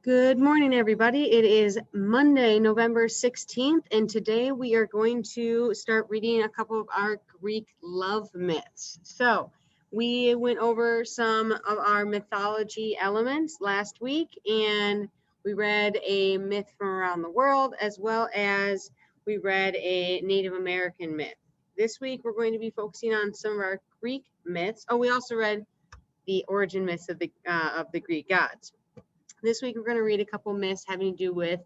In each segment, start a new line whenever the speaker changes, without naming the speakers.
Good morning, everybody. It is Monday, November 16th, and today we are going to start reading a couple of our Greek love myths. So we went over some of our mythology elements last week, and we read a myth from around the world, as well as we read a Native American myth. This week, we're going to be focusing on some of our Greek myths. Oh, we also read the origin myths of the Greek gods. This week we're going to read a couple myths having to do with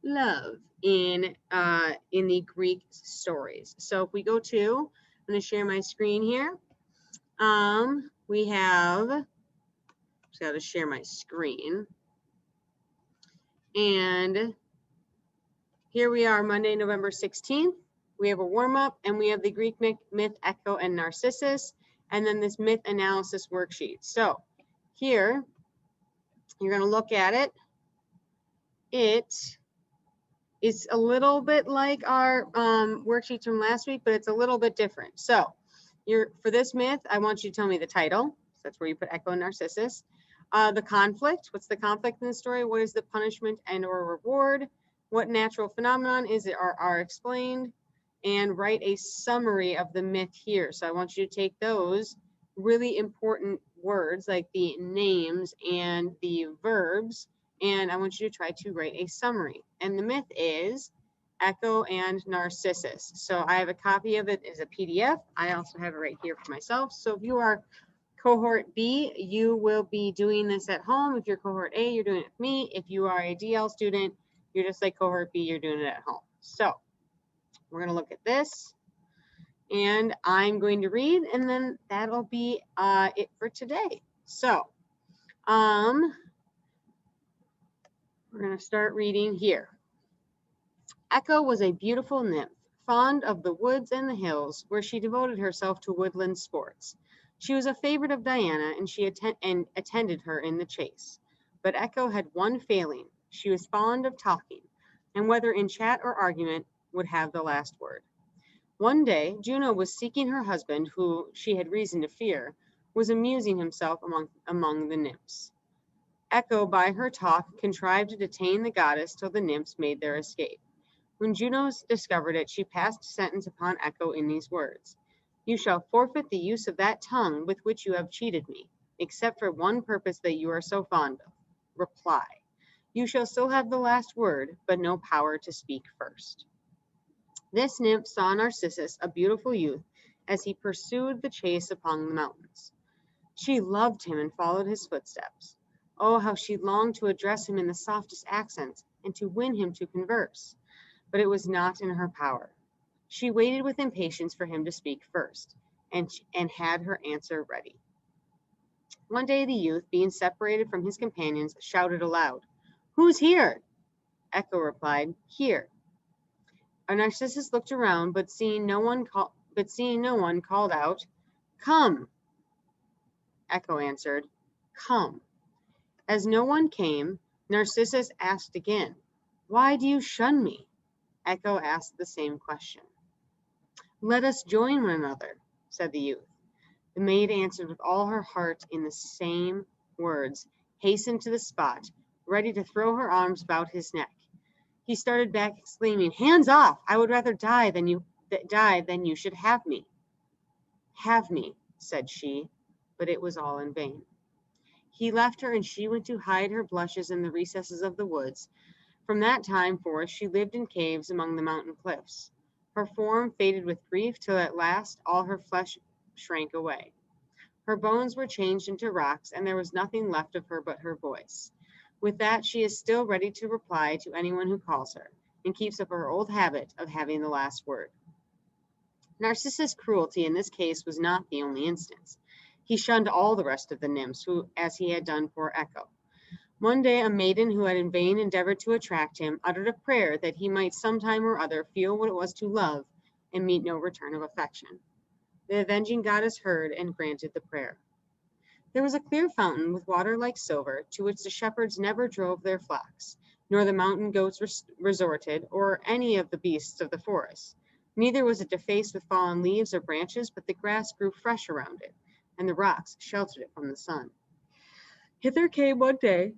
love in the Greek stories. So if we go to, I'm going to share my screen here. We have, just got to share my screen. And here we are, Monday, November 16th. We have a warm-up, and we have the Greek myth Echo and Narcissus, and then this myth analysis worksheet. So here, you're going to look at it. It is a little bit like our worksheets from last week, but it's a little bit different. So for this myth, I want you to tell me the title. So that's where you put Echo and Narcissus. The conflict, what's the conflict in the story? What is the punishment and or reward? What natural phenomenon is it or are explained? And write a summary of the myth here. So I want you to take those really important words like the names and the verbs, and I want you to try to write a summary. And the myth is Echo and Narcissus. So I have a copy of it as a PDF. I also have it right here for myself. So if you are cohort B, you will be doing this at home. If you're cohort A, you're doing it with me. If you are a DL student, you're just like cohort B, you're doing it at home. So we're going to look at this, and I'm going to read, and then that'll be it for today. So we're going to start reading here. Echo was a beautiful nymph, fond of the woods and the hills, where she devoted herself to woodland sports. She was a favorite of Diana, and she attended her in the chase. But Echo had one failing. She was fond of talking, and whether in chat or argument, would have the last word. One day, Juno was seeking her husband, who she had reason to fear, was amusing himself among the nymphs. Echo, by her talk, contrived to detain the goddess till the nymphs made their escape. When Juno discovered it, she passed sentence upon Echo in these words: "You shall forfeit the use of that tongue with which you have cheated me, except for one purpose that you are so fond of. Reply. You shall still have the last word, but no power to speak first." This nymph saw Narcissus, a beautiful youth, as he pursued the chase upon the mountains. She loved him and followed his footsteps. Oh, how she longed to address him in the softest accents and to win him to converse. But it was not in her power. She waited with impatience for him to speak first, and had her answer ready. One day the youth, being separated from his companions, shouted aloud, "Who's here?" Echo replied, "Here." Narcissus looked around, but seeing no one, called out, "Come." Echo answered, "Come." As no one came, Narcissus asked again, "Why do you shun me?" Echo asked the same question. "Let us join one another," said the youth. The maid answered with all her heart in the same words, hastened to the spot, ready to throw her arms about his neck. He started back, exclaiming, "Hands off! I would rather die than you should have me." "Have me," said she, but it was all in vain. He left her, and she went to hide her blushes in the recesses of the woods. From that time forth she lived in caves among the mountain cliffs. Her form faded with grief, till at last all her flesh shrank away. Her bones were changed into rocks, and there was nothing left of her but her voice. With that she is still ready to reply to anyone who calls her, and keeps up her old habit of having the last word. Narcissus' cruelty in this case was not the only instance. He shunned all the rest of the nymphs, as he had done for Echo. One day a maiden who had in vain endeavored to attract him uttered a prayer that he might sometime or other feel what it was to love and meet no return of affection. The avenging goddess heard and granted the prayer. There was a clear fountain with water like silver, to which the shepherds never drove their flocks, nor the mountain goats resorted, or any of the beasts of the forest. Neither was it defaced with fallen leaves or branches, but the grass grew fresh around it, and the rocks sheltered it from the sun. Hither came one day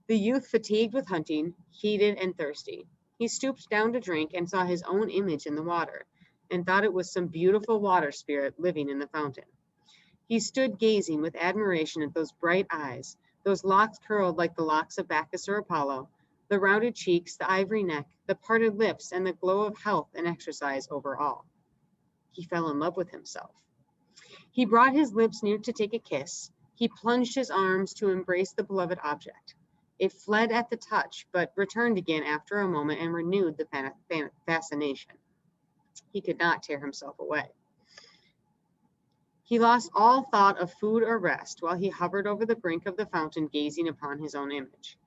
The youth, fatigued with hunting, heated and thirsty. He stooped down to drink and saw his own image in the water, and thought it was some beautiful water spirit living in the fountain. He stood gazing with admiration at those bright eyes, those locks curled like the locks of Bacchus or Apollo, the rounded cheeks, the ivory neck, the parted lips, and the glow of health and exercise over all. He fell in love with himself. He brought his lips near to take a kiss. He plunged his arms to embrace the beloved object. It fled at the touch, but returned again after a moment and renewed the fascination. He could not tear himself away. He lost all thought of food or rest while he hovered over the brink of the fountain, gazing upon his own image.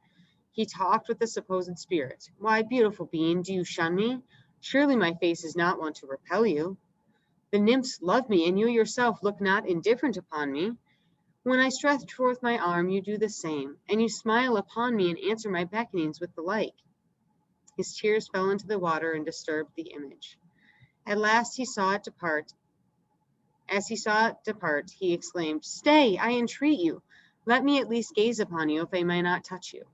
He talked with the supposed spirit. Why, beautiful being, do you shun me? Surely my face is not one to repel you. The nymphs love me, and you yourself look not indifferent upon me. When I stretch forth my arm, you do the same, and you smile upon me and answer my beckonings with the like. His tears fell into the water and disturbed the image. At last he saw it depart. As he saw it depart, he exclaimed, Stay, I entreat you. Let me at least gaze upon you, if I may not touch you.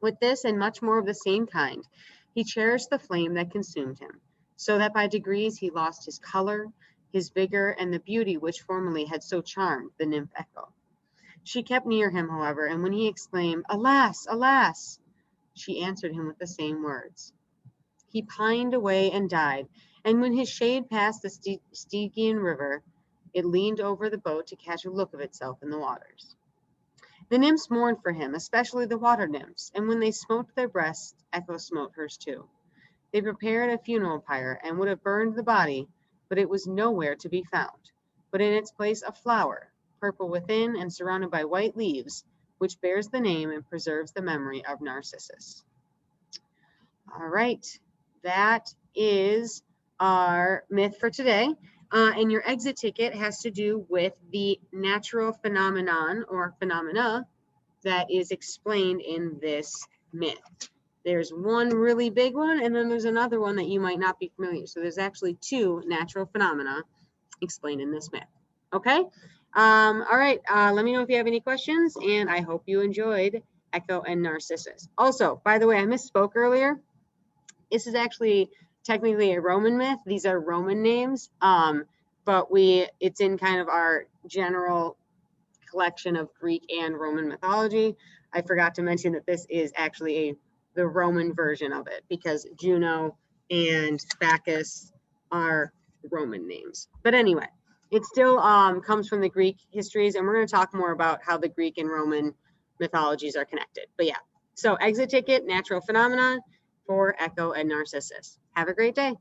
With this and much more of the same kind, he cherished the flame that consumed him, so that by degrees he lost his color, his vigor, and the beauty which formerly had so charmed the nymph Echo. She kept near him, however, and when he exclaimed, Alas, alas, she answered him with the same words. He pined away and died, and when his shade passed the Stygian river, it leaned over the boat to catch a look of itself in the waters. The nymphs mourned for him, especially the water nymphs, and when they smote their breasts, Echo smote hers too. They prepared a funeral pyre and would have burned the body, but it was nowhere to be found, but in its place a flower, purple within and surrounded by white leaves, which bears the name and preserves the memory of Narcissus. All right, that is our myth for today. And your exit ticket has to do with the natural phenomenon or phenomena that is explained in this myth. There's one really big one, and then there's another one that you might not be familiar. So there's actually two natural phenomena explained in this myth. Okay? All right, let me know if you have any questions, and I hope you enjoyed Echo and Narcissus. Also, by the way, I misspoke earlier. This is actually technically a Roman myth. These are Roman names, but it's in kind of our general collection of Greek and Roman mythology. I forgot to mention that this is actually the Roman version of it, because Juno and Bacchus are Roman names. But anyway, it still comes from the Greek histories, and we're going to talk more about how the Greek and Roman mythologies are connected. But yeah, so exit ticket, natural phenomena for Echo and Narcissus. Have a great day.